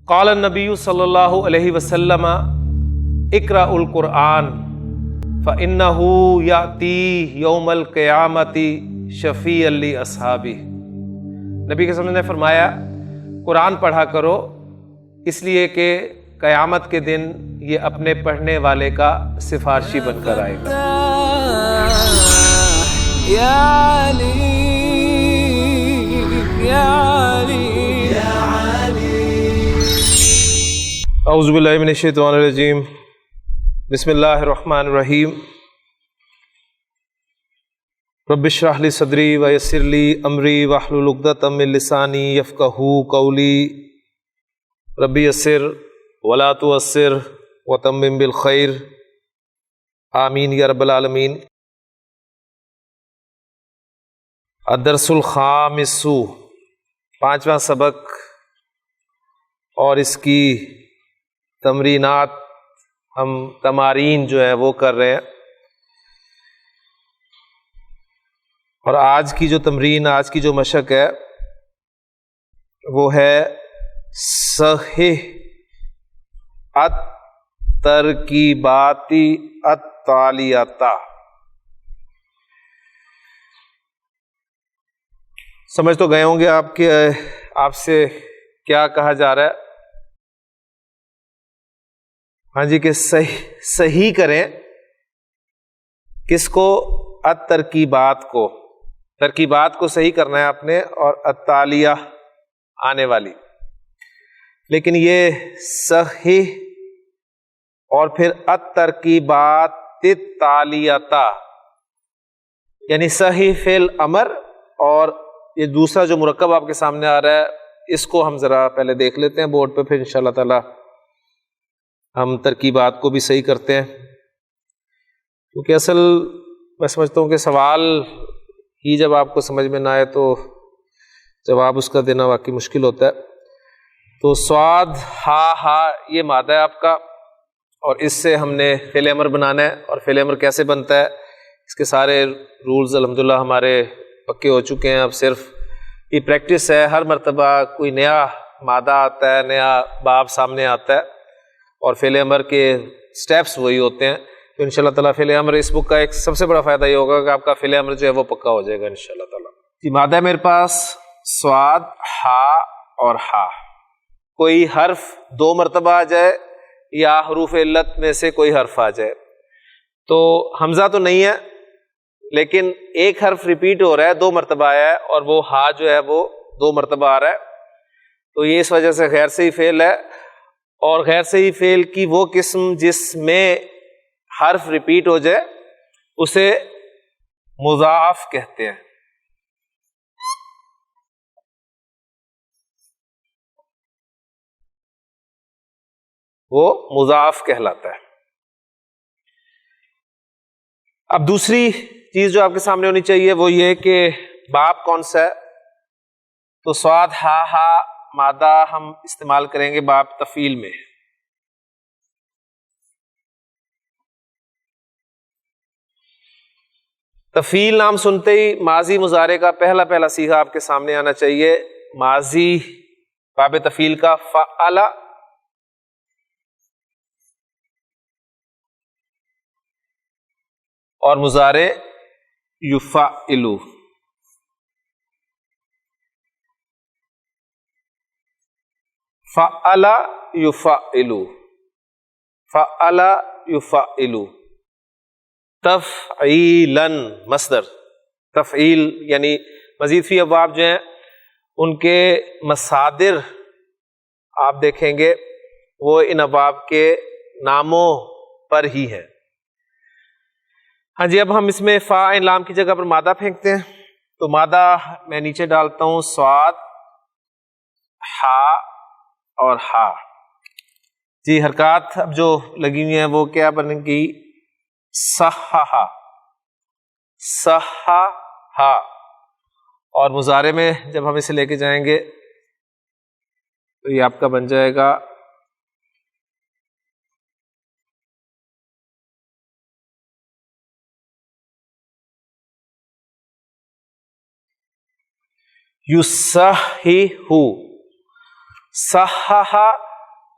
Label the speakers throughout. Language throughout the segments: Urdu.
Speaker 1: قال النبی صلی اللہ علیہ وسلم اقرأوا القرآن فإنه یأتی یوم القیامۃ شفیعا لاصحابہ۔ نبی کے صلی اللہ علیہ وسلم نے فرمایا قرآن پڑھا کرو، اس لیے کہ قیامت کے دن یہ اپنے پڑھنے والے کا سفارشی بن کر آئے گا۔ اعوذ باللہ من الشیطان الرجیم، بسم اللہ الرحمن الرحیم۔ رب اشرح لی صدری ویسر لی امری واحلل عقدۃ من لسانی یفقہوا قولی، رب یسر ولا تعسر وتمم بالخیر، آمین یا رب العالمین۔ الدرس الخامس، پانچواں سبق اور اس کی تمرینات، ہم تمارین جو ہے وہ کر رہے ہیں، اور آج کی جو تمرین، آج کی جو مشق ہے وہ ہے صحیح الترکیبات التالیہ۔ سمجھ تو گئے ہوں گے آپ کے آپ سے کیا کہا جا رہا ہے؟ ہاں جی، کہ صحیح کریں کس کو؟ الترکیبات کو، ترکیبات کو صحیح کرنا ہے آپ نے، اور التالیہ آنے والی۔ لیکن یہ صحیح اور پھر الترکیبات التالیہ، یعنی صحیح فعل امر، اور یہ دوسرا جو مرکب آپ کے سامنے آ رہا ہے اس کو ہم ذرا پہلے دیکھ لیتے ہیں بورڈ پہ، پھر انشاءاللہ تعالی ہم ترکیبات کو بھی صحیح کرتے ہیں، کیونکہ اصل میں سمجھتا ہوں کہ سوال ہی جب آپ کو سمجھ میں نہ آئے تو جواب اس کا دینا واقعی مشکل ہوتا ہے۔ تو صاد ہا یہ مادہ ہے آپ کا، اور اس سے ہم نے فعل امر بنانا ہے، اور فعل امر کیسے بنتا ہے اس کے سارے رولز الحمدللہ ہمارے پکے ہو چکے ہیں۔ اب صرف یہ پریکٹس ہے، ہر مرتبہ کوئی نیا مادہ آتا ہے، نیا باب سامنے آتا ہے، اور فعل امر کے سٹیپس وہی ہوتے ہیں، تو انشاءاللہ تعالیٰ فعل امر اس بک کا ایک سب سے بڑا فائدہ یہ ہوگا کہ آپ کا فعل امر جو ہے وہ پکا ہو جائے گا انشاءاللہ تعالیٰ۔ جی، مادہ ہے میرے پاس صاد، ہا اور ہا۔ کوئی حرف دو مرتبہ آ جائے یا حروف علت میں سے کوئی حرف آ جائے، تو حمزہ تو نہیں ہے لیکن ایک حرف ریپیٹ ہو رہا ہے، دو مرتبہ آیا ہے، اور وہ ہا جو ہے وہ دو مرتبہ آ رہا ہے، تو یہ اس وجہ سے غیر صحیح فعل ہے۔ اور غیر صحیح فعل کی وہ قسم جس میں حرف ریپیٹ ہو جائے اسے مضاعف کہتے ہیں۔ وہ مضاعف کہلاتا ہے۔ اب دوسری چیز جو آپ کے سامنے ہونی چاہیے وہ یہ کہ باب کون سا ہے، تو صاد ہا مادہ ہم استعمال کریں گے باب تفعیل میں۔ تفعیل نام سنتے ہی ماضی مضارع کا پہلا صیغہ آپ کے سامنے آنا چاہیے، ماضی باب تفعیل کا فعل، اور مضارع یفعل۔ فعل یفعل، فعل یفعل، تفعیلا مصدر۔ تفعیل یعنی مزید فی ابواب جو ہیں ان کے مصادر آپ دیکھیں گے وہ ان ابواب کے ناموں پر ہی ہیں۔ ہاں جی، اب ہم اس میں فا عین لام کی جگہ پر مادہ پھینکتے ہیں، تو مادہ میں نیچے ڈالتا ہوں صاد، ہا اور ہا۔ جی، حرکات اب جو لگی ہوئی ہیں وہ کیا بنے گی؟ صححا، صححا، اور مضارع میں جب ہم اسے لے کے جائیں گے تو یہ آپ کا بن جائے گا یصحح، صحح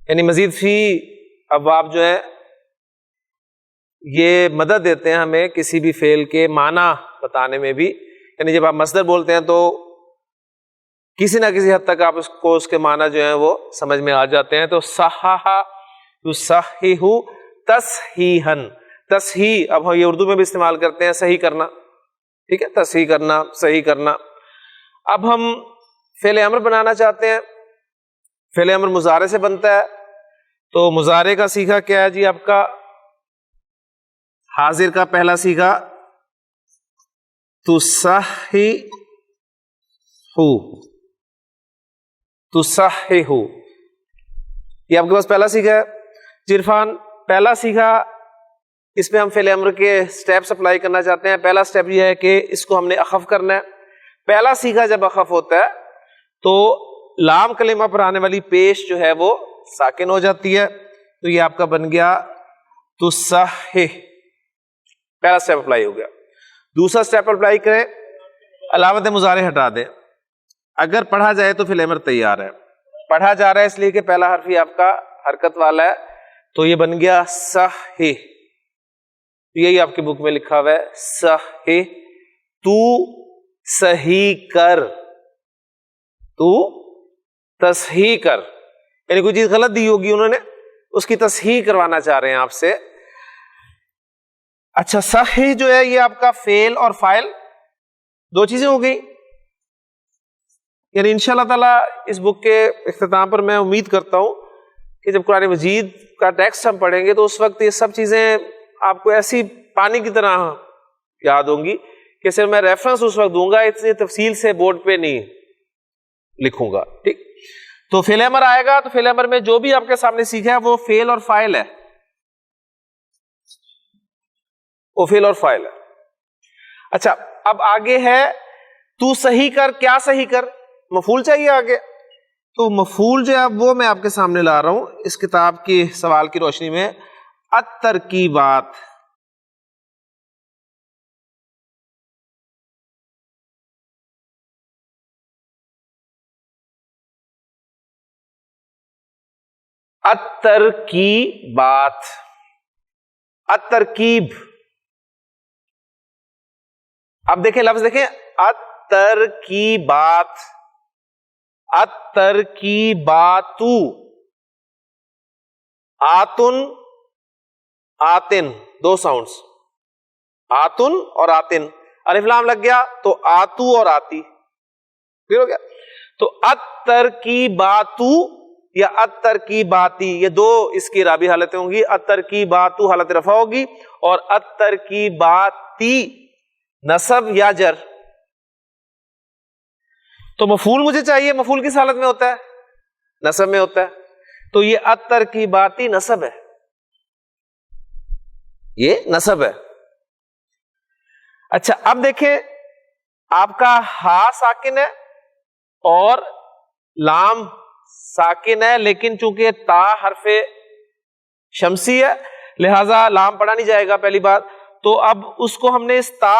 Speaker 1: یعنی مزید فی ابواب جو ہے یہ مدد دیتے ہیں ہمیں کسی بھی فعل کے معنی بتانے میں بھی. یعنی جب آپ مصدر بولتے ہیں تو کسی نہ کسی حد تک آپ اس کے معنی جو ہیں وہ سمجھ میں آ جاتے ہیں. تو صحح یصحح تصحیحن، تصحیح اب ہم یہ اردو میں بھی استعمال کرتے ہیں، صحیح کرنا، ٹھیک ہے، تصحیح کرنا، صحیح کرنا. اب ہم فعل امر بنانا چاہتے ہیں. فعل امر مضارع سے بنتا ہے، تو مضارع کا صیغہ کیا ہے جی آپ کا؟ حاضر کا پہلا صیغہ تصحح، تصحح، یہ آپ کے پاس پہلا صیغہ ہے. عرفان پہلا صیغہ، اس پہ ہم فعل امر کے سٹیپس اپلائی کرنا چاہتے ہیں. پہلا سٹیپ یہ ہے کہ اس کو ہم نے اخف کرنا ہے. پہلا صیغہ جب اخف ہوتا ہے تو لام کلمہ پر آنے والی پیش جو ہے وہ ساکن ہو جاتی ہے. تو یہ آپ کا بن گیا تصحح، پہلا سٹیپ اپلائی ہو گیا. دوسرا سٹیپ اپلائی کریں، علامت مضارع ہٹا دیں. اگر پڑھا جائے تو فعل امر تیار ہے، پڑھا جا رہا ہے اس لیے کہ پہلا حرف ہی آپ کا حرکت والا ہے، تو یہ بن گیا صحیح. یہی آپ کی بک میں لکھا ہوا ہے صحیح، تو صحیح کر، تو تصحیح کر. یعنی کوئی چیز غلط دی ہوگی انہوں نے، اس کی تصحیح کروانا چاہ رہے ہیں آپ سے. اچھا، صحیح جو ہے یہ آپ کا فعل اور فاعل دو چیزیں ہو گئی. یعنی انشاءاللہ تعالیٰ اس بک کے اختتام پر میں امید کرتا ہوں کہ جب قرآن مجید کا ٹیکسٹ ہم پڑھیں گے تو اس وقت یہ سب چیزیں آپ کو ایسی پانی کی طرح یاد ہوں گی کہ صرف میں ریفرنس اس وقت دوں گا، اتنی تفصیل سے بورڈ پہ نہیں لکھوں گا. ٹھیک، تو فعل امر آئے گا تو فعل امر میں جو بھی آپ کے سامنے سیکھا ہے وہ فعل اور فاعل ہے، وہ فعل اور فاعل ہے. اچھا، اب آگے ہے تو صحیح کر. کیا صحیح کر؟ مفعول چاہیے آگے. تو مفعول جو ہے وہ میں آپ کے سامنے لا رہا ہوں اس کتاب کی سوال کی روشنی میں. الترکیبات، الترکیبات، الترکیب. اب دیکھیں لفظ دیکھیں، الترکیبات، الترکیبات، آتن آتن، دو ساؤنڈز، آتن اور آتن. الف لام لگ گیا تو آتو اور آتی، کلیئر ہو گیا. تو الترکیبات یا الترکیباتی، یہ دو اس کی رابی حالتیں ہوں گی. الترکیبات حالت رفع ہوگی اور الترکیباتی نصب یا جر. تو مفعول مجھے چاہیے، مفعول کس حالت میں ہوتا ہے؟ نصب میں ہوتا ہے. تو یہ الترکیباتی نصب ہے، یہ نصب ہے. اچھا، اب دیکھیں آپ کا ہا ساکن ہے اور لام ساکن ہے، لیکن چونکہ تا حرف شمسی ہے لہذا لام پڑھا نہیں جائے گا پہلی بات. تو اب اس کو ہم نے اس تا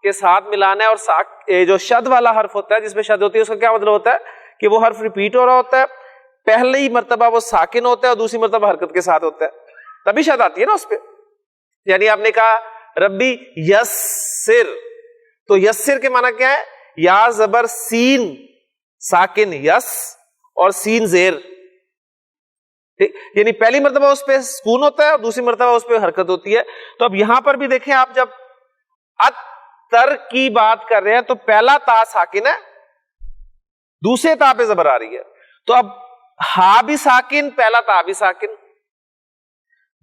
Speaker 1: کے ساتھ ملانا ہے. اور جو شد والا حرف ہوتا ہے، جس میں شد ہوتی ہے، اس کا کیا مطلب ہوتا ہے کہ وہ حرف ریپیٹ ہو رہا ہوتا ہے. پہلی مرتبہ وہ ساکن ہوتا ہے اور دوسری مرتبہ حرکت کے ساتھ ہوتا ہے، تبھی شد آتی ہے نا اس پہ. یعنی آپ نے کہا ربی یسر، تو یسر کے معنی کیا ہے؟ یا زبر سین ساکن یس اور سین زیر. یعنی پہلی مرتبہ اس پہ سکون ہوتا ہے اور دوسری مرتبہ اس پہ حرکت ہوتی ہے. تو اب یہاں پر بھی دیکھیں، آپ جب اتر کی بات کر رہے ہیں تو پہلا تا ساکن ہے، دوسرے تا پہ زبر آ رہی ہے. تو اب ہا بھی ساکن، پہلا تا بھی ساکن،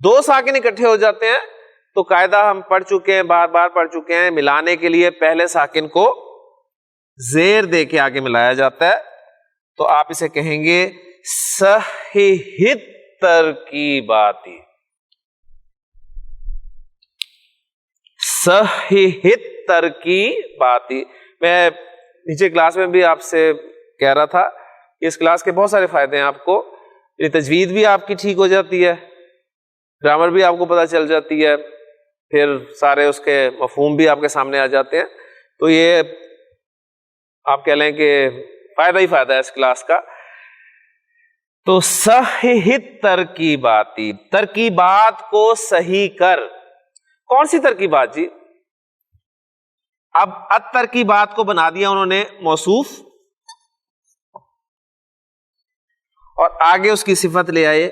Speaker 1: دو ساکن اکٹھے ہو جاتے ہیں. تو قاعدہ ہم پڑھ چکے ہیں، بار بار پڑھ چکے ہیں، ملانے کے لیے پہلے ساکن کو زیر دے کے آگے ملایا جاتا ہے. تو آپ اسے کہیں گے صحیح ترکیباتی، صحیح ترکیباتی. میں نیچے کلاس میں بھی آپ سے کہہ رہا تھا کہ اس کلاس کے بہت سارے فائدے ہیں آپ کو. یہ تجوید بھی آپ کی ٹھیک ہو جاتی ہے، گرامر بھی آپ کو پتہ چل جاتی ہے، پھر سارے اس کے مفہوم بھی آپ کے سامنے آ جاتے ہیں. تو یہ آپ کہہ لیں کہ فائدہ ہی فائدہ ہے اس کلاس کا. تو صحیح ترکیباتی، ترکیبات کو صحیح کر. کون سی ترکیبات جی؟ اب الترکیبات کو بنا دیا انہوں نے موصوف، اور آگے اس کی صفت لے آئے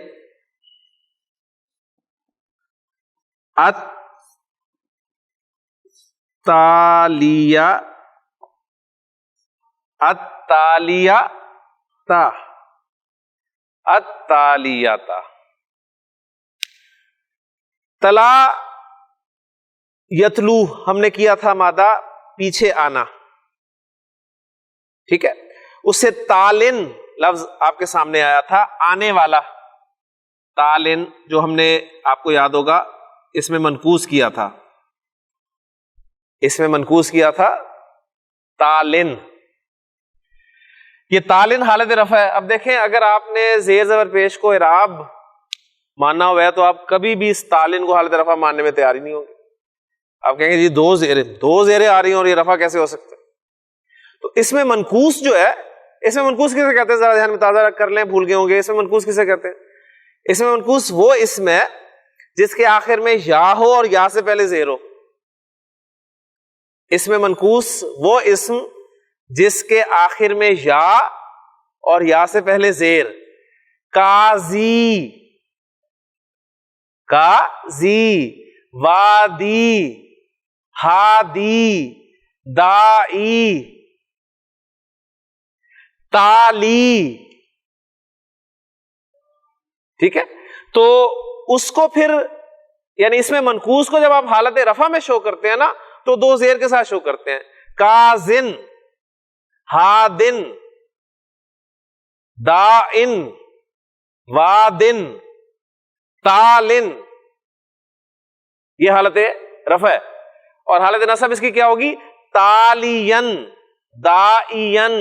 Speaker 1: التالیہ، التالیہ التالیتا. تلا یتلو ہم نے کیا تھا مادہ پیچھے آنا، ٹھیک ہے. اس سے تالن لفظ آپ کے سامنے آیا تھا، آنے والا. تالن جو ہم نے آپ کو یاد ہوگا اس میں منقوص کیا تھا، اس میں منقوص کیا تھا تالن. یہ تالن حالت رفع ہے. اب دیکھیں اگر آپ نے زیر زبر پیش کو اعراب ماننا ہوا ہے تو آپ کبھی بھی اس تالن کو حالت رفع ماننے میں تیار ہی نہیں ہوں گے. آپ کہیں گے جی دو زیریں آ رہی ہیں اور یہ رفع کیسے ہو سکتا ہے؟ تو اس میں منقوص جو ہے، اس میں منقوص کسے کہتے ہیں؟ ذرا ذہن میں تازہ کر لیں، بھول گئے ہوں گے. اس میں منقوص کسے کہتے ہیں؟ اس میں منقوص وہ اسم ہے جس کے آخر میں یا ہو اور یا سے پہلے زیر ہو. اس میں منقوص وہ اسم جس کے آخر میں یا اور یا سے پہلے زیر. قاضی، قاضی، وادی، ہادی، دائی، تالی. ٹھیک ہے. تو اس کو پھر یعنی اس میں منقوص کو جب آپ حالت رفع میں شو کرتے ہیں نا تو دو زیر کے ساتھ شو کرتے ہیں. کازن، ہادن، دائن، وادن، تالن. یہ حالت رفع ہے. اور حالت نصب اس کی کیا ہوگی؟ تالین، دائین،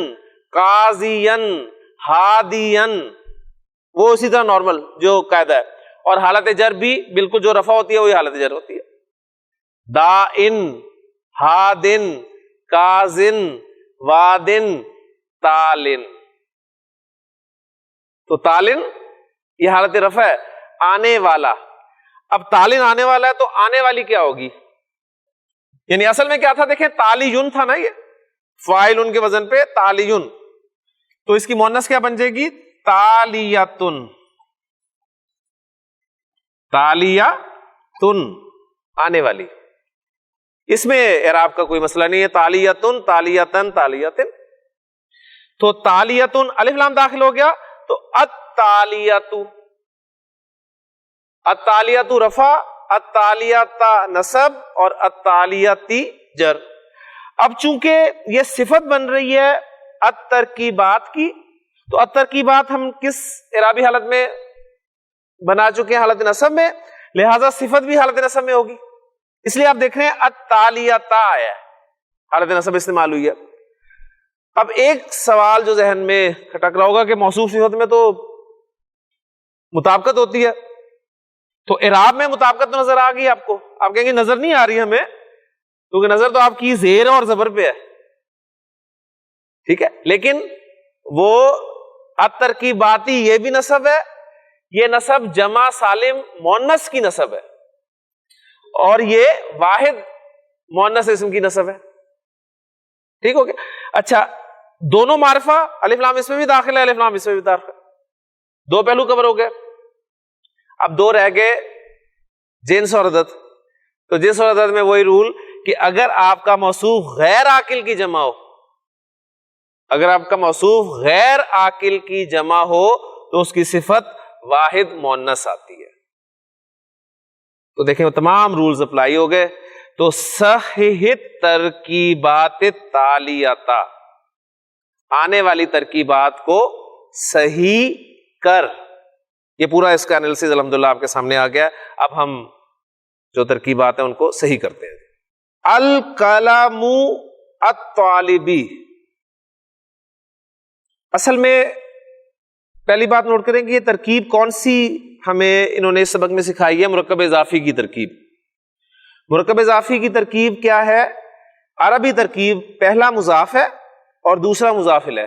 Speaker 1: قاضین، ہادین. وہ اسی طرح نارمل جو قاعدہ ہے. اور حالت جر بھی بالکل جو رفع ہوتی ہے وہی حالت جر ہوتی ہے. دائن، ہادن، قاضن، وادن، تالن. تو تالن یہ حالت رفع ہے، آنے والا. اب تالن آنے والا ہے تو آنے والی کیا ہوگی؟ یعنی اصل میں کیا تھا؟ دیکھیں تالیون تھا نا، یہ فاعل ان کے وزن پہ تالیون. تو اس کی مؤنث کیا بن جائے گی؟ تالیتن. تالیتن آنے والی. اس میں اعراب کا کوئی مسئلہ نہیں ہے. تالیتن، تالیتن، تالیتن. تو تالیتن الف لام داخل ہو گیا تو التالیتو. التالیتو رفع، التالیتا نصب اور التالیتی جر. اب چونکہ یہ صفت بن رہی ہے الترکیبات کی، تو الترکیبات ہم کس اعرابی حالت میں بنا چکے ہیں؟ حالت نصب میں. لہذا صفت بھی حالت نصب میں ہوگی. اس لیے آپ دیکھ رہے ہیں التالیتا ہے، حالت نصب استعمال ہوئی ہے. اب ایک سوال جو ذہن میں کھٹک رہا ہوگا کہ موصوف صفت میں تو مطابقت ہوتی ہے، تو اعراب میں مطابقت تو نظر آ گئی آپ کو. آپ کہیں گے نظر نہیں آ رہی ہمیں، کیونکہ نظر تو آپ کی زیر اور زبر پہ ہے. ٹھیک ہے، لیکن وہ الترکیباتی یہ بھی نصب ہے، یہ نصب جمع سالم مؤنث کی نصب ہے، اور یہ واحد مؤنث اسم کی نصب ہے. ٹھیک ہو گیا. اچھا، دونوں معرفہ الف لام اس میں بھی داخل ہے، الف لام اس میں بھی داخل ہے. دو پہلو کور ہو گئے. اب دو رہ گئے جنس اور عدد. تو جنس اور عدد میں وہی رول کہ اگر آپ کا موصوف غیر عاقل کی جمع ہو، اگر آپ کا موصوف غیر عاقل کی جمع ہو تو اس کی صفت واحد مؤنث آتی ہے. تو دیکھیں وہ تمام رولز اپلائی ہو گئے. تو صحیح ترکیبات تالیتا، آنے والی ترکیبات کو صحیح کر. یہ پورا اس کا انالیسس الحمدللہ آپ کے سامنے آ گیا. اب ہم جو ترکیبات ہیں ان کو صحیح کرتے ہیں. الکلام الطالبی، اصل میں پہلی بات نوٹ کریں کہ یہ ترکیب کون سی ہمیں انہوں نے اس سبق میں سکھائی ہے؟ مرکب اضافی کی ترکیب. مرکب اضافی کی ترکیب کیا ہے؟ عربی ترکیب، پہلا مضاف ہے اور دوسرا مضاف الیہ.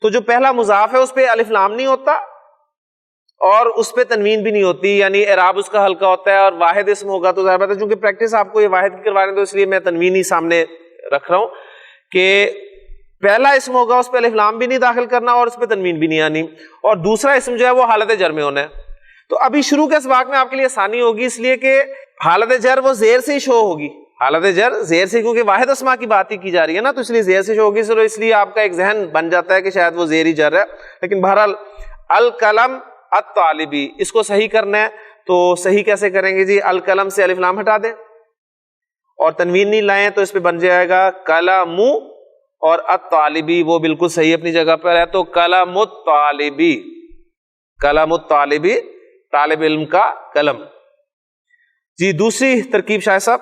Speaker 1: تو جو پہلا مضاف ہے اس پہ الف لام نہیں ہوتا اور اس پہ تنوین بھی نہیں ہوتی، یعنی اعراب اس کا ہلکا ہوتا ہے. اور واحد اسم ہوگا تو ظاہر بات ہے، چونکہ پریکٹس آپ کو یہ واحد کی کروا رہے ہیں تو اس لیے میں تنوین ہی سامنے رکھ رہا ہوں کہ پہلا اسم ہوگا اس پہ الف لام بھی نہیں داخل کرنا اور اس پہ تنوین بھی نہیں آنی، اور دوسرا اسم جو ہے وہ حالت جر میں ہونا ہے. تو ابھی شروع کے اسباق میں آپ کے لیے آسانی ہوگی، اس لیے کہ حالت جر وہ زیر سے ہی شو ہوگی، حالت جر زیر سے، کیونکہ واحد اسما کی بات ہی کی جا رہی ہے نا، تو اس لیے زیر سے شو ہوگی. چلو اس لیے آپ کا ایک ذہن بن جاتا ہے کہ شاید وہ زیر ہی جر ہے، لیکن بہرحال القلم الطالبی اس کو صحیح کرنا ہے. تو صحیح کیسے کریں گے جی؟ القلم سے الف لام ہٹا دیں اور تنوین نہیں لائیں تو اس پہ بن جائے گا قلم، اور الطالبی وہ بالکل صحیح اپنی جگہ پر ہے، تو قلم الطالبی، قلم الطالبی طالب علم کا قلم. جی دوسری ترکیب شاہ صاحب.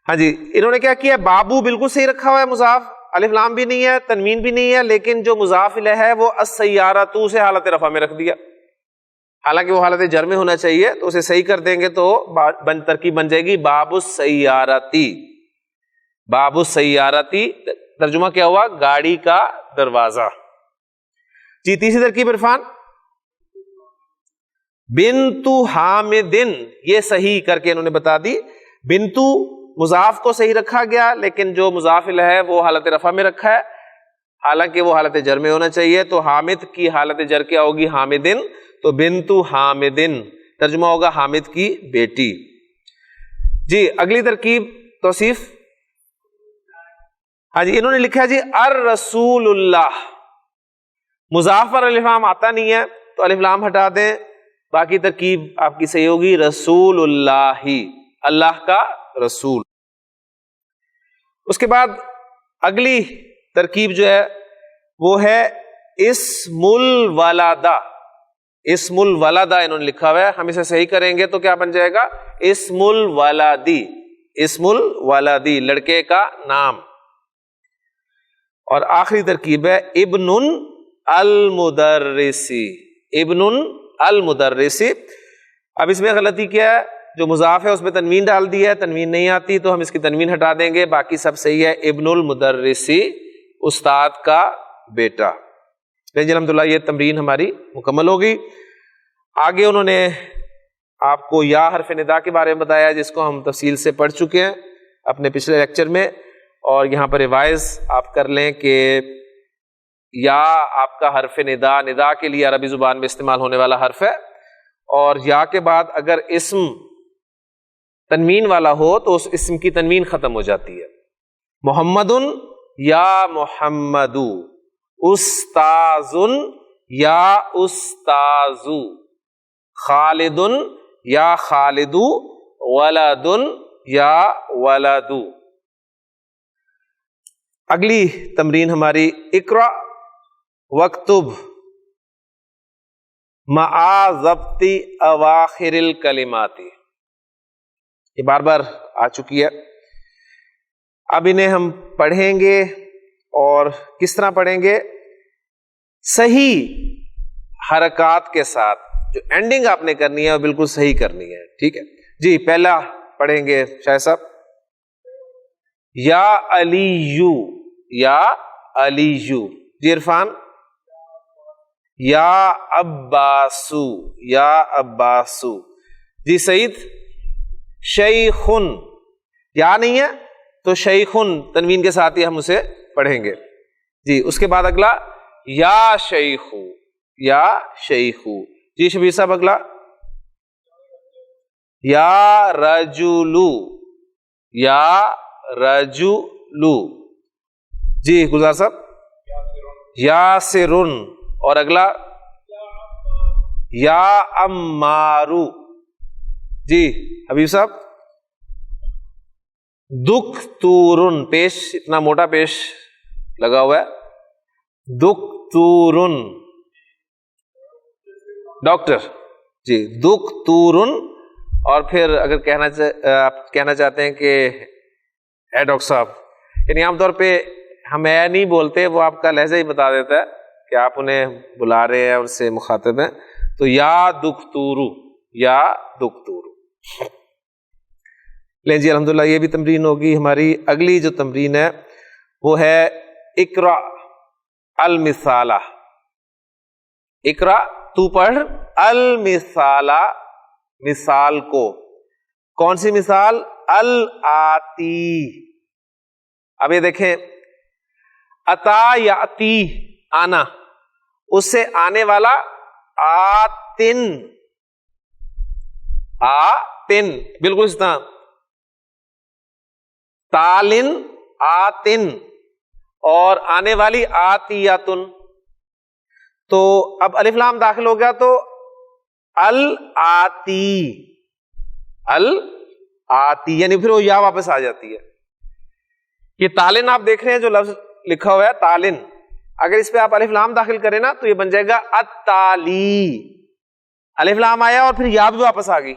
Speaker 1: ہاں جی انہوں نے کیا کیا؟ بابو بالکل صحیح رکھا ہوا ہے، مضاف، الف لام بھی نہیں ہے، تنوین بھی نہیں ہے، لیکن جو مضاف الیہ ہے وہ السیارۃ سے حالت رفع میں رکھ دیا، حالانکہ وہ حالت جر میں ہونا چاہیے، تو اسے صحیح کر دیں گے تو ترکیب بن جائے گی باب السیارتی. باب السیارتی ترجمہ کیا ہوا؟ گاڑی کا دروازہ. جی تیسری ترکیب عرفان. بنتو حامدن، یہ صحیح کر کے انہوں نے بتا دی. بنتو مضاف کو صحیح رکھا گیا، لیکن جو مضاف الیہ ہے وہ حالت رفع میں رکھا ہے، حالانکہ وہ حالت جر میں ہونا چاہیے. تو حامد کی حالت جر کیا ہوگی؟ حامدن. تو بنتو حامدن ترجمہ ہوگا حامد کی بیٹی. جی اگلی ترکیب توصیف. ہاں جی انہوں نے لکھا جی الرسول اللہ، مضاف پر الف لام آتا نہیں ہے تو الف لام ہٹا دیں، باقی ترکیب آپ کی صحیح ہوگی رسول اللہ، اللہ کا رسول. اس کے بعد اگلی ترکیب جو ہے وہ ہے اسم الولدہ. اسم الولدہ انہوں نے لکھا ہوا ہے، ہم اسے صحیح کریں گے تو کیا بن جائے گا؟ اسم الولدی، اسم الولدی لڑکے کا نام. اور آخری ترکیب ہے ابن المدرسی، ابن المدرسی. اب اس میں غلطی کیا ہے؟ جو مضاف ہے اس میں تنوین ڈال دی ہے، تنوین نہیں آتی تو ہم اس کی تنوین ہٹا دیں گے، باقی سب صحیح ہے. ابن المدرسی استاد کا بیٹا. جی الحمدللہ یہ تمرین ہماری مکمل ہوگی. آگے انہوں نے آپ کو یا حرف ندا کے بارے میں بتایا جس کو ہم تفصیل سے پڑھ چکے ہیں اپنے پچھلے لیکچر میں، اور یہاں پر ریوائز آپ کر لیں کہ یا آپ کا حرف ندا، ندا کے لیے عربی زبان میں استعمال ہونے والا حرف ہے، اور یا کے بعد اگر اسم تنوین والا ہو تو اس اسم کی تنوین ختم ہو جاتی ہے. محمد یا محمدو، استاذ یا استاذو، خالد یا خالدو، ولد یا ولدو. اگلی تمرین ہماری اقرا وکتب مع ضبط اواخر الکلمات، یہ بار بار آ چکی ہے. اب انہیں ہم پڑھیں گے، اور کس طرح پڑھیں گے؟ صحیح حرکات کے ساتھ. جو اینڈنگ آپ نے کرنی ہے وہ بالکل صحیح کرنی ہے، ٹھیک ہے جی. پہلا پڑھیں گے شاہ صاحب، یا علیو، یا علیو. جی عرفان. یا عباسو، یا عباسو. جی سعید. شیخن، یا نہیں ہے تو شیخن تنوین کے ساتھ ہی ہم اسے پڑھیں گے. جی اس کے بعد اگلا یا شیخو، یا شیخو. جی شبیر صاحب اگلا یا رجلو، یا رجلو. جی گلزار صاحب یاسرن. اور اگلا یا عمارو. جی حبیب صاحب دکتورن، پیش اتنا موٹا پیش لگا ہوا ہے، دکتورن ڈاکٹر. جی دکتورن. اور پھر اگر آپ کہنا چاہتے ہیں کہ اے ڈاکٹر صاحب، یعنی عام طور پہ ہم اے نہیں بولتے، وہ آپ کا لہجہ ہی بتا دیتا ہے کہ آپ انہیں بلا رہے ہیں، ان سے مخاطب ہیں. تو یا دکتورو، یا دکتورو. لیں جی الحمدللہ یہ بھی تمرین ہوگی. ہماری اگلی جو تمرین ہے وہ ہے اقرا المثالہ. اقرا تو پڑھ المثالہ مثال کو. کون سی مثال؟ الآتی. اب یہ دیکھیں اتا یاتی آنا، اس سے آنے والا آتن. آتن بالکل اس طرح تالن آتن اور آنے والی آتیاتن. تو اب الف لام داخل ہو گیا تو الآتی. الآتی یعنی پھر وہ یا واپس آ جاتی ہے. یہ تالن آپ دیکھ رہے ہیں جو لفظ لکھا ہوا ہے تالن، اگر اس پہ آپ الف لام داخل کریں نا تو یہ بن جائے گا التالی. الف لام آیا اور پھر یا بھی واپس آ گئی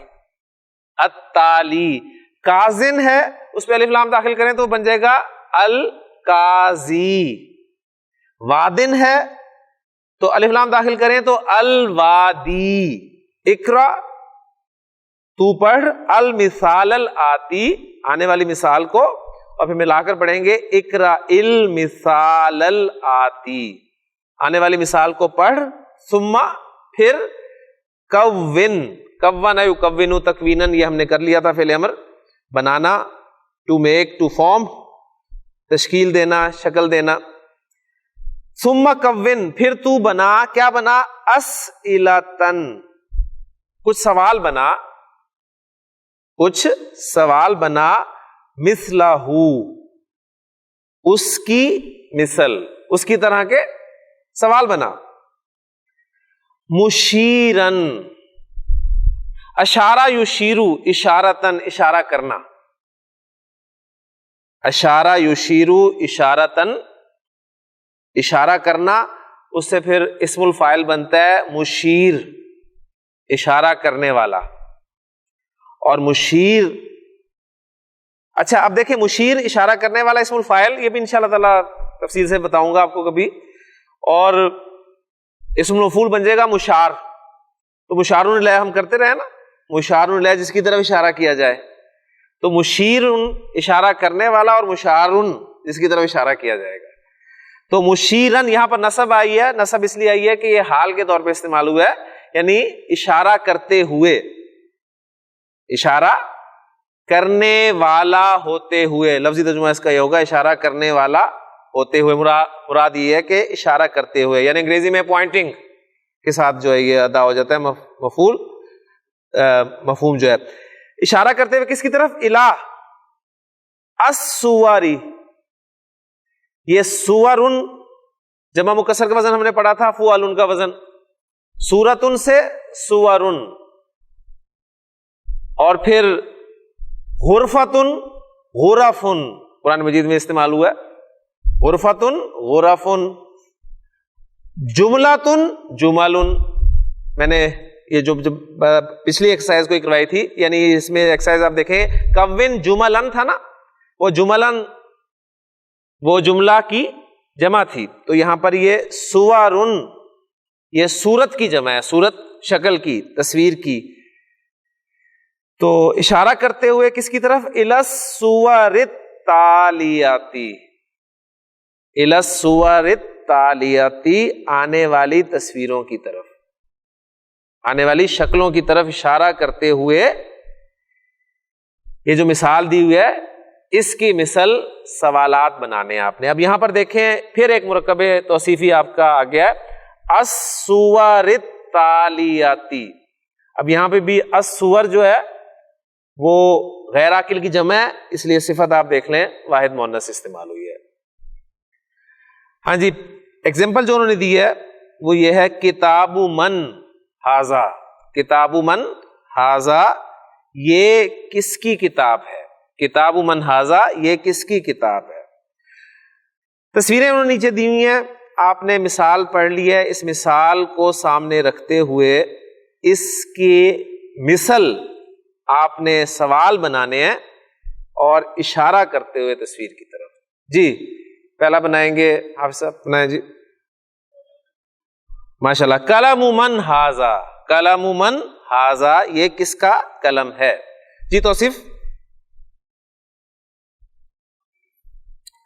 Speaker 1: التالی. کازن ہے اس پہ الف لام داخل کریں تو بن جائے گا القاضی. وادن ہے تو الف لام داخل کریں تو الوادی. اقرا تو پڑھ المثال الآتی آنے والی مثال کو، اور پھر ملا کر پڑھیں گے اقرا المثال الآتی آنے والی مثال کو پڑھ. ثم پھر کون. کون یکون تکوینا یہ ہم نے کر لیا تھا فعل امر. بنانا ٹو میک ٹو فارم، تشکیل دینا شکل دینا. ثم کون پھر تو بنا. کیا بنا؟ اسئلتن کچھ سوال بنا. کچھ سوال بنا. مثلہ اس کی مثل اس کی طرح کے سوال بنا. مشیرن اشارہ یشیرو اشارتن اشارہ کرنا. اشارہ یشیرو اشارتن اشارہ کرنا. اس سے پھر اسم الفاعل بنتا ہے مشیر اشارہ کرنے والا. اور مشیر اچھا اب دیکھیں مشیر اشارہ کرنے والا اسم الفاعل یہ بھی انشاءاللہ تعالی تفصیل سے بتاؤں گا آپ کو کبھی. اور اسم المفعول بن جائے گا مشار. تو مشار الیہ ہم کرتے رہے نا، مشار الیہ جس کی طرف اشارہ کیا جائے. تو مشیر اشارہ کرنے والا اور مشار جس کی طرف اشارہ کیا جائے گا. تو مشیرن یہاں پر نصب آئی ہے. نصب اس لیے آئی ہے کہ یہ حال کے طور پہ استعمال ہوا ہے، یعنی اشارہ کرتے ہوئے، اشارہ کرنے والا ہوتے ہوئے. لفظی ترجمہ اس کا یہ ہوگا اشارہ کرنے والا ہوتے ہوئے. مراد یہ ہے کہ اشارہ کرتے ہوئے، یعنی انگریزی میں پوائنٹنگ کے ساتھ جو ہے یہ ادا ہو جاتا ہے مفعول مفہوم جو ہے. اشارہ کرتے ہوئے کس کی طرف؟ الہ الصواری. یہ سورن جمع مکسر کا وزن ہم نے پڑھا تھا فعل کا وزن. سورتن سے سورن. اور پھر غرفتن غرفن قرآن مجید میں استعمال ہوا ہے. غرفتن غرفن. جملتن جملن. میں نے یہ جو پچھلی ایکسرسائز کو کروائی تھی، یعنی اس میں ایکسرسائز آپ دیکھیں کون جملن تھا نا، وہ جملن وہ جملہ کی جمع تھی. تو یہاں پر یہ سورن یہ صورت کی جمع ہے، صورت شکل کی تصویر کی. تو اشارہ کرتے ہوئے کس کی طرف؟ الی الصور التالیاتی. الی الصور التالیاتی آنے والی تصویروں کی طرف، آنے والی شکلوں کی طرف اشارہ کرتے ہوئے یہ جو مثال دی ہوئی ہے اس کی مثل سوالات بنانے ہیں آپ نے. اب یہاں پر دیکھیں پھر ایک مرکب توصیفی آپ کا آ گیا ہے الصور التالیاتی. اب یہاں پہ بھی الصور جو ہے وہ غیر عاقل کی جمع ہے، اس لیے صفت آپ دیکھ لیں واحد مؤنث استعمال ہوئی ہے. ہاں جی ایگزامپل جو انہوں نے دی ہے وہ یہ ہے کتاب من ھذا. کتاب من ھذا یہ کس کی کتاب ہے؟ کتاب من ھذا یہ کس کی کتاب ہے؟ تصویریں انہوں نے نیچے دی ہوئی ہیں، آپ نے مثال پڑھ لی ہے. اس مثال کو سامنے رکھتے ہوئے اس کی مثل آپ نے سوال بنانے ہیں اور اشارہ کرتے ہوئے تصویر کی طرف. جی پہلا بنائیں گے حافظ صاحب، بنائیں جی ماشاءاللہ. قلم من ھذا. قلم من ھذا یہ کس کا قلم ہے؟ جی توصیف.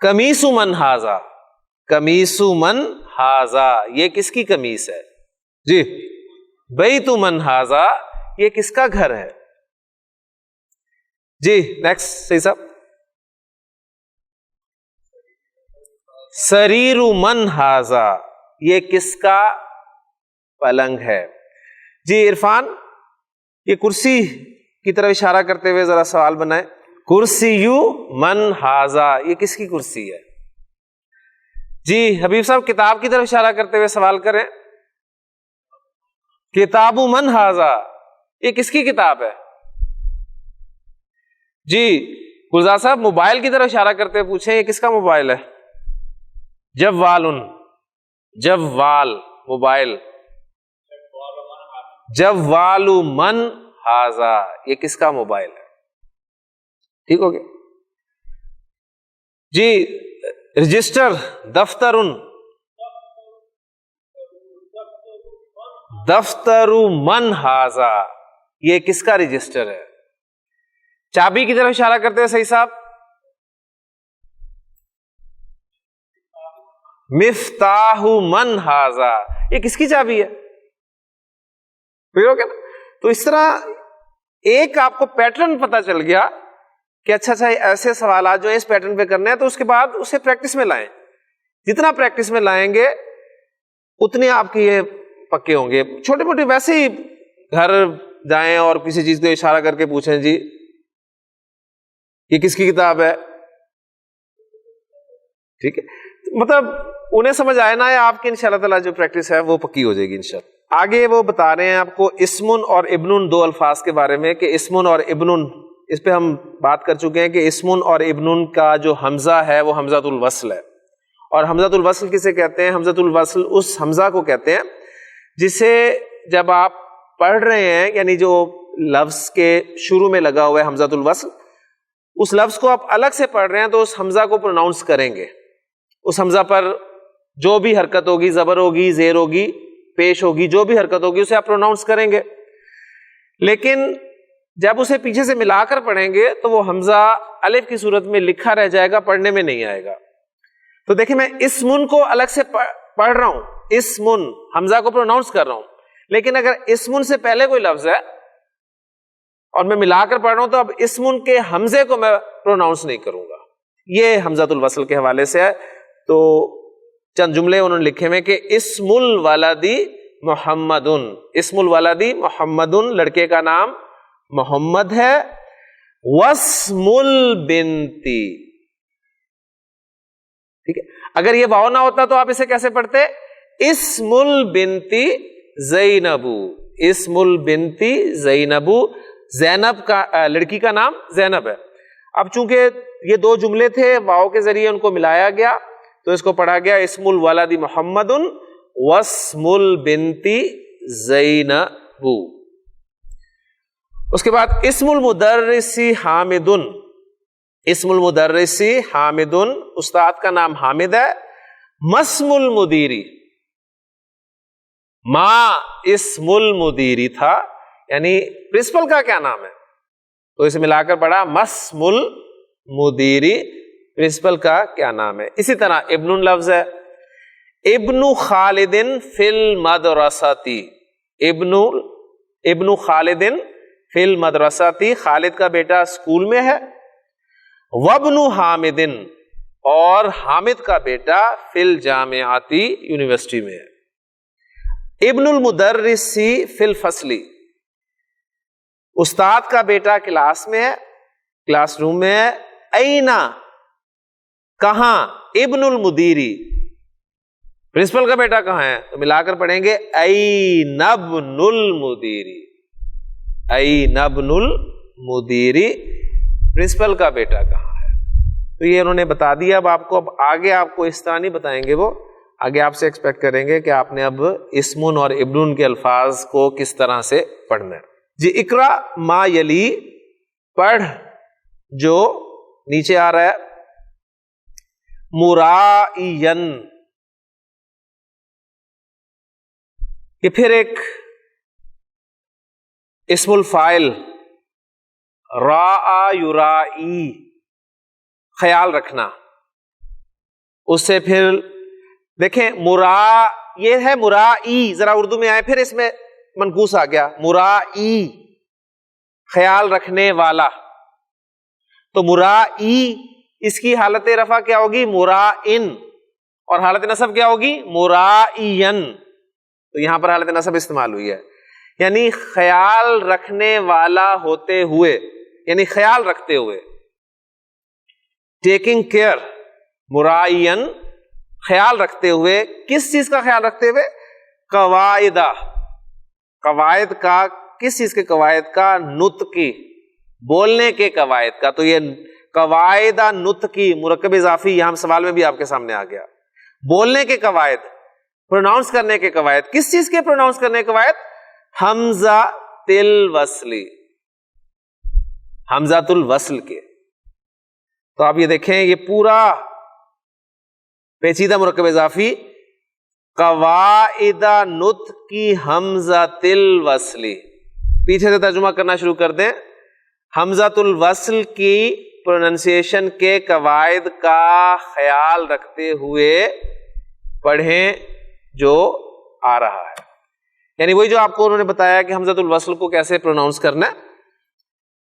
Speaker 1: قمیص من ھذا، قمیص من ھذا یہ کس کی قمیص ہے؟ جی بیت من ھذا یہ کس کا گھر ہے؟ جی نیکسٹ صحیح صاحب. سریر من ھذا یہ کس کا پلنگ ہے؟ جی عرفان یہ کرسی کی طرف اشارہ کرتے ہوئے ذرا سوال بنائیں. کرسی من ھذا یہ کس کی کرسی ہے؟ جی حبیب صاحب کتاب کی طرف اشارہ کرتے ہوئے سوال کریں. کتاب من ھذا یہ کس کی کتاب ہے؟ جی گلزار صاحب موبائل کی طرف اشارہ کرتے ہوئے پوچھیں یہ کس کا موبائل ہے؟ جوال جوال موبائل. جوال من ھذا یہ کس کا موبائل ہے؟ ٹھیک ہو گیا. جی رجسٹر دفتر دفتر من ھذا یہ کس کا رجسٹر ہے؟ چابی کی طرف اشارہ کرتے ہیں صحیح صاحب. مفتاح من ھذا یہ کس کی چابی ہے؟ تو اس طرح ایک آپ کو پیٹرن پتا چل گیا کہ اچھا ایسے سوالات جو ہیں اس پیٹرن پہ کرنے ہیں، تو اس کے بعد اسے پریکٹس میں لائیں. جتنا پریکٹس میں لائیں گے اتنے آپ کے یہ پکے ہوں گے. چھوٹے موٹے ویسے ہی گھر جائیں اور کسی چیز کو اشارہ کر کے پوچھیں جی یہ کس کی کتاب ہے، ٹھیک ہے، مطلب انہیں سمجھ آئے نا، آپ کی انشاءاللہ تعالیٰ جو پریکٹس ہے وہ پکی ہو جائے گی انشاءاللہ. آگے وہ بتا رہے ہیں آپ کو اسمن اور ابنن دو الفاظ کے بارے میں کہ اسمن اور ابنن، اس پہ ہم بات کر چکے ہیں کہ اسمن اور ابنن کا جو حمزہ ہے وہ حمزۃ الوصل ہے. اور حمزۃ الوصل کسے کہتے ہیں؟ حمزۃ الوصل اس حمزہ کو کہتے ہیں جسے جب آپ پڑھ رہے ہیں، یعنی جو لفظ کے شروع میں لگا ہوا ہے حمزۃ الوصل، اس لفظ کو آپ الگ سے پڑھ رہے ہیں تو اس حمزہ کو پروناؤنس کریں گے. اس حمزہ پر جو بھی حرکت ہوگی، زبر ہوگی، زیر ہوگی، پیش ہوگی، جو بھی حرکت ہوگی اسے آپ پروناؤنس کریں گے. لیکن جب اسے پیچھے سے ملا کر پڑھیں گے تو وہ حمزہ الف کی صورت میں لکھا رہ جائے گا، پڑھنے میں نہیں آئے گا. تو دیکھیں میں اسمن کو الگ سے پڑھ رہا ہوں، اسمن حمزہ کو پروناؤنس کر رہا ہوں، لیکن اگر اسمن سے پہلے کوئی لفظ ہے اور میں ملا کر پڑھ رہا ہوں تو اب اسمن کے حمزے کو میں پروناؤنس نہیں کروں گا. یہ حمزۃ الوصل کے حوالے سے ہے. تو چند جملے انہوں نے لکھے ہوئے کہ اسم الولدی محمدن، اسم الولدی محمدن لڑکے کا نام محمد ہے. واسم البنتی، ٹھیک ہے، اگر یہ واو نہ ہوتا تو آپ اسے کیسے پڑھتے؟ اسم البنتی زینب، اسم البنتی زینب، زینب کا لڑکی کا نام زینب ہے. اب چونکہ یہ دو جملے تھے واو کے ذریعے ان کو ملایا گیا تو اس کو پڑھا گیا اسم الولد محمد واسم البنتی زینب. اس کے بعد اسم المدرس حامد، اسم المدرس حامد استاد کا نام حامد ہے. مسم المدیری، ما اسم المدیری تھا، یعنی پرنسپل کا کیا نام ہے، تو اسے ملا کر پڑھا مسم المدیری، پرنسپل کا کیا نام ہے. اسی طرح ابن لفظ ہے. ابن خالد فی المدرستی، ابن خالد فی المدرستی، خالد کا بیٹا اسکول میں ہے. وابن حامد، اور حامد کا بیٹا فی الجامعاتی، یونیورسٹی میں ہے. ابن المدرسی فی الفصلی، استاد کا بیٹا کلاس میں ہے، کلاس روم میں ہے. اینا، کہاں؟ ابن المدیری، پرنسپل کا بیٹا کہاں ہے، تو ملا کر پڑھیں گے این ابن المدیری، این ابن المدیری، پرنسپل کا بیٹا کہاں ہے. تو یہ انہوں نے بتا دیا. اب آپ کو، اب آگے آپ کو اس طرح نہیں بتائیں گے، وہ آگے آپ سے ایکسپیکٹ کریں گے کہ آپ نے اب اسمن اور ابن کے الفاظ کو کس طرح سے پڑھنا ہے. جی اقرا ما یلی، پڑھ جو نیچے آ رہا ہے. مرائین، یہ پھر ایک اسم الفاعل، راء یرائی، خیال رکھنا. اس سے پھر دیکھیں یہ ہے مرائی، ذرا اردو میں آئے، پھر اس میں منقوص آ گیا مرائی، خیال رکھنے والا. تو مرائی اس کی حالت رفع کیا ہوگی؟ مرائن، اور حالت نصب کیا ہوگی؟ مرائین. تو یہاں پر حالت نصب استعمال ہوئی ہے، یعنی خیال رکھنے والا ہوتے ہوئے، یعنی خیال رکھتے ہوئے، ٹیکنگ کیئر. مرائین خیال رکھتے ہوئے، کس چیز کا خیال رکھتے ہوئے؟ قواعدہ، قواعد کا، کس چیز کے قواعد کا؟ نطقی، بولنے کے قواعد کا. تو یہ قواعدہ نطقی مرکب اضافی یہاں سوال میں بھی آپ کے سامنے آ گیا. بولنے کے قواعد، پروناؤنس کرنے کے قواعد. کس چیز کے پروناؤنس کرنے کے قواعد؟ حمزہ الوصلی، حمزہ الوصل کے. تو آپ یہ دیکھیں، یہ پورا پیچیدہ مرکب اضافی قواعد نطقی حمزہ الوصلی. پیچھے سے ترجمہ کرنا شروع کر دیں. حمزہ الوصل کی پروننسیشن کے قواعد کا خیال رکھتے ہوئے پڑھیں جو آ رہا ہے. یعنی وہی جو آپ کو انہوں نے بتایا کہ حمزہ الوصل کو کیسے پروناؤنس کرنا ہے،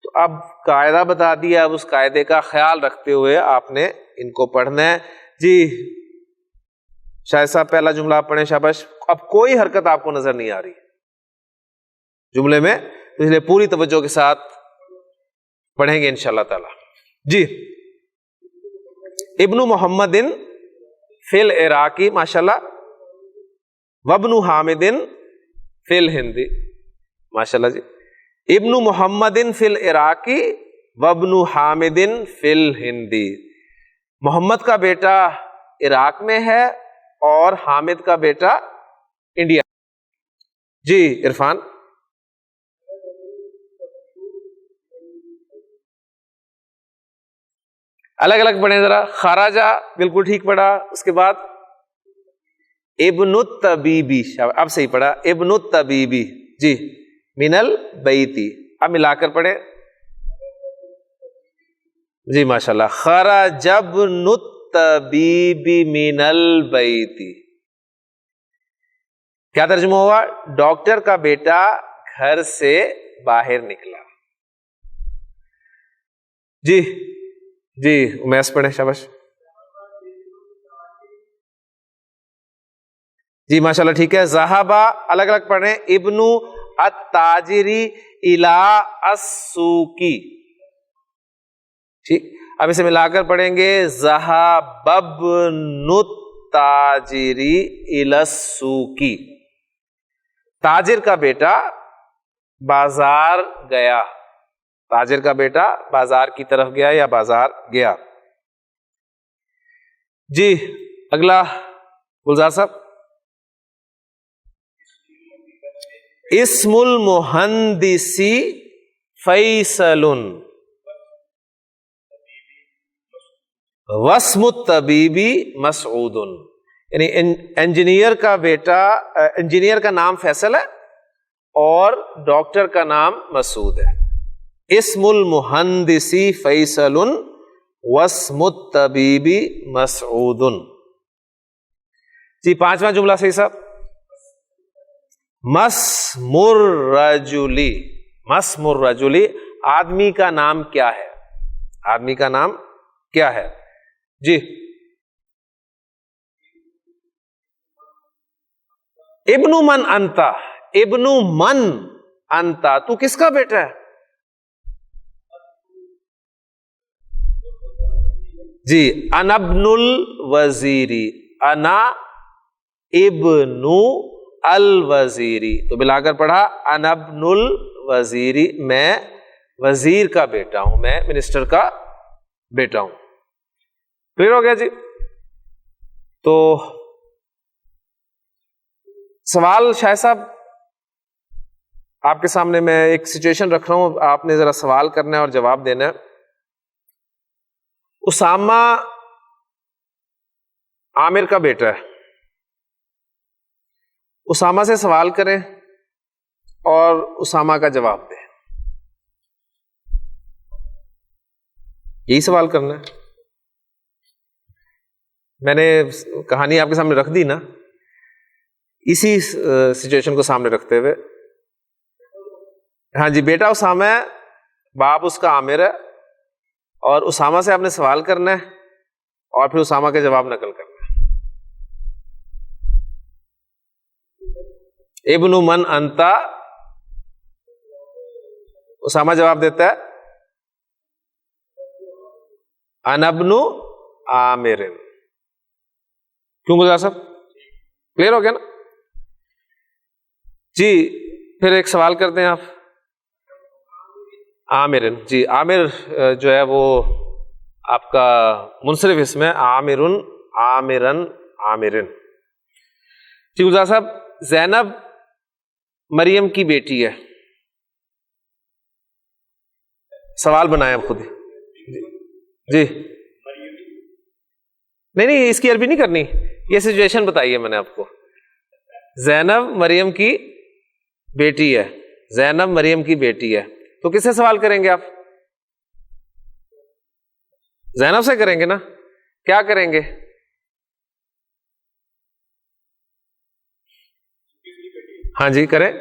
Speaker 1: تو اب قاعدہ بتا دیا، اب اس قاعدے کا خیال رکھتے ہوئے آپ نے ان کو پڑھنا ہے. جی شاید صاحب پہلا جملہ آپ پڑھیں. شاباش. اب کوئی حرکت آپ کو نظر نہیں آ رہی جملے میں، تو اس لیے پوری توجہ کے ساتھ پڑھیں گے انشاءاللہ تعالی. جی ابن محمد فی العراقی، ماشاءاللہ. وابن حامد فی الہندی، ماشاءاللہ. جی ابن محمد فی العراقی وابن حامد فی الہندی. محمد کا بیٹا عراق میں ہے اور حامد کا بیٹا انڈیا. جی عرفان. الگ الگ پڑھیں ذرا. خراجہ بالکل ٹھیک پڑھا. اس کے بعد ابن الطبیبی، اب صحیح پڑھا. ابن الطبیبی. جی من البیتی. اب ملا کر پڑھیں. جی ماشاءاللہ. خرج ابن الطبیبی من البیتی. کیا ترجمہ ہوا؟ ڈاکٹر کا بیٹا گھر سے باہر نکلا. جی جی امیس پڑھیں. شاباش. جی ماشاءاللہ ٹھیک ہے. ذہبا الگ الگ پڑھیں. ابن التاجری الی السوقی. ٹھیک. اب اسے ملا کر پڑھیں گے. ذہب ابن التاجری الی السوقی. تاجر کا بیٹا بازار گیا. تاجر کا بیٹا بازار کی طرف گیا یا بازار گیا. جی اگلا گلزار صاحب. اسم المہندسی فیصل واسم الطبیبی مسعود. یعنی انجینئر کا بیٹا، انجینئر کا نام فیصل ہے اور ڈاکٹر کا نام مسعود ہے. اسم المہندسی فیصل واسم الطبیبی مسعود. جی پانچواں جملہ صحیح صاحب. مسم الرجلی. مسم الرجلی، آدمی کا نام کیا ہے؟ آدمی کا نام کیا ہے؟ جی ابن من انت. ابن من انت، تو کس کا بیٹا ہے؟ جی انا ابن الوزیری. انا ابن الوزیری. تو ملا کر پڑھا انا ابن الوزیری، میں وزیر کا بیٹا ہوں، میں منسٹر کا بیٹا ہوں. کلیئر ہو گیا جی. تو سوال شاہ صاحب آپ کے سامنے میں ایک سچویشن رکھ رہا ہوں، آپ نے ذرا سوال کرنا ہے اور جواب دینا ہے. اسامہ عامر کا بیٹا ہے. اسامہ سے سوال کریں اور اسامہ کا جواب دیں. یہی سوال کرنا ہے. میں نے کہانی آپ کے سامنے رکھ دی نا، اسی سچویشن کو سامنے رکھتے ہوئے. ہاں جی، بیٹا اسامہ ہے، باپ اس کا عامر ہے، اور اسامہ سے آپ نے سوال کرنا ہے اور پھر اسامہ کے جواب نقل کرنا ہے. ابن من انتا، اسامہ جواب دیتا ہے انا ابن عامر. کیوں گزار صاحب؟ کلیئر ہو گیا نا جی؟ پھر ایک سوال کرتے ہیں آپ. عامر، جی عامر جو ہے وہ آپ کا منصرف اسم ہے، عامر، عامرن، عامرن. جی گزار صاحب، زینب مریم کی بیٹی ہے. سوال بنائے آپ خود ہی. جی نہیں، اس کی عربی نہیں کرنی، یہ سچویشن بتائیے میں نے آپ کو. زینب مریم کی بیٹی ہے، زینب مریم کی بیٹی ہے، تو کس سے سوال کریں گے آپ؟ زینب سے کریں گے نا. کیا کریں گے؟ ہاں جی کریں.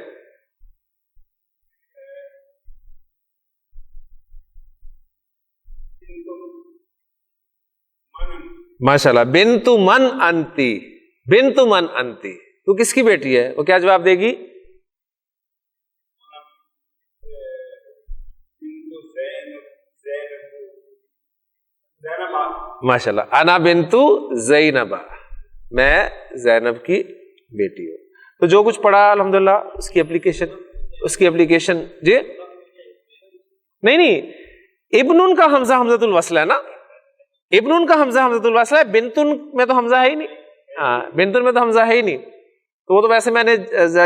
Speaker 1: ماشاء اللہ. بنت من انتی، بنت من انتی، تو کس کی بیٹی ہے؟ وہ کیا جواب دے گی؟ ماشاء اللہ. انا بنت زینب، میں زینب کی بیٹی ہوں. تو جو کچھ پڑھا الحمدللہ اس کی اپلیکیشن جی نہیں، ابن کا حمزہ حمزۃ الوصل ہے نا، ابن کا حمزہ حمزۃ الوصل ہے. بنتن میں تو حمزہ ہے ہی نہیں. ہاں بنتن میں تو حمزہ ہے ہی نہیں. تو وہ تو ویسے میں نے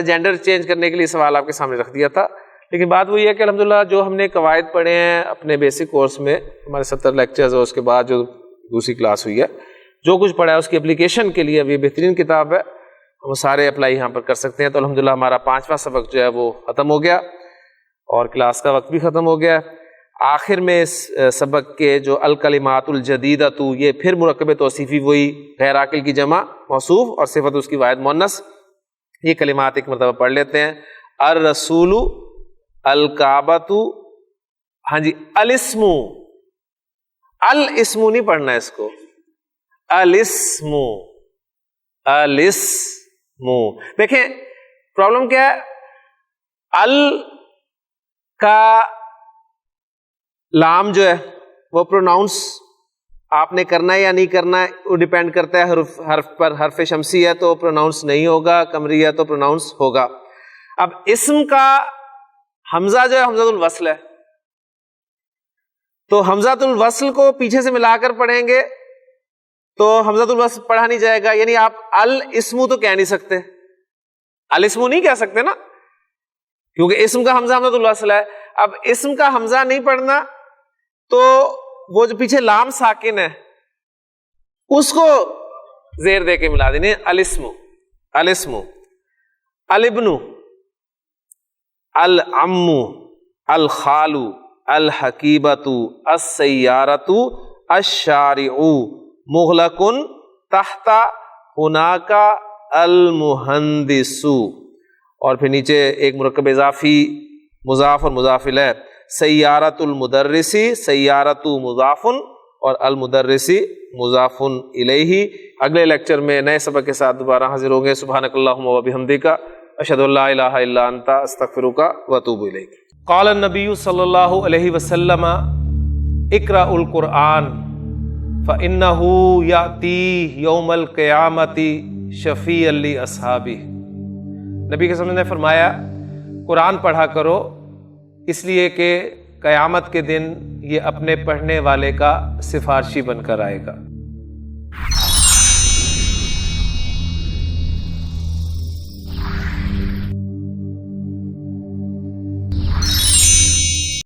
Speaker 1: جینڈر چینج کرنے کے لیے سوال آپ کے سامنے رکھ دیا تھا. لیکن بات وہی ہے کہ الحمدللہ جو ہم نے قواعد پڑھے ہیں اپنے بیسک کورس میں، ہمارے 70 لیکچرز اور اس کے بعد جو دوسری کلاس ہوئی ہے، جو کچھ پڑھا ہے اس کی اپلیکیشن کے لیے اب یہ بہترین کتاب ہے، وہ سارے اپلائی یہاں پر کر سکتے ہیں. تو الحمدللہ ہمارا 5واں سبق جو ہے وہ ختم ہو گیا اور کلاس کا وقت بھی ختم ہو گیا. آخر میں اس سبق کے جو الکلمات الجدیدہ، تو یہ پھر مرکب توصیفی، وہی غیر عاقل کی جمع موصوف اور صفت اس کی واحد مؤنث. یہ کلمات ایک مرتبہ پڑھ لیتے ہیں. الرسول، الکعبۃ، ہاں جی الاسم، الاسم نہیں پڑھنا ہے اس کو، الاسم، الاسم. دیکھیں پرابلم کیا ہے، ال کا لام جو ہے وہ پروناؤنس آپ نے کرنا ہے یا نہیں کرنا ہے، وہ ڈیپینڈ کرتا ہے حرف پر. حرف شمسی ہے تو پروناؤنس نہیں ہوگا، قمری ہے تو پروناؤنس ہوگا. اب اسم کا حمزہ جو ہے حمزۃ الوصل ہے، تو حمزۃ الوصل کو پیچھے سے ملا کر پڑھیں گے تو حمزۃ الوصل پڑھا نہیں جائے گا. یعنی آپ الاسم تو کہہ نہیں سکتے، الاسم نہیں کہہ سکتے نا، کیونکہ اسم کا حمزہ حمزۃ الوصل ہے. اب اسم کا حمزہ نہیں پڑھنا تو وہ جو پیچھے لام ساکن ہے اس کو زیر دے کے ملا دینے، الاسم، الاسم، الابن، العم، الخال، الحقیبۃ، السیارۃ، الشارع، مغلق تحت ہناک المہندس. اور پھر نیچے ایک مرکب اضافی مضاف اور مضاف الیہ، سیارۃ المدرسی، سیارۃ مضاف اور المدرسی مضاف الیہ. اگلے لیکچر میں نئے سبق کے ساتھ دوبارہ حاضر ہوں گے. سبحانک اللہم و بحمدک، اشہد ان لا الہ الا انت، استغفرک و اتوب الیک. قال النبی صلی اللہ علیہ وسلم اقرأ القرآن فإنہ یأتی یوم القیامۃ شفیعا لأصحابہ. نبی کے سامنے نے فرمایا قرآن پڑھا کرو، اس لیے کہ قیامت کے دن یہ اپنے پڑھنے والے کا سفارشی بن کر آئے گا.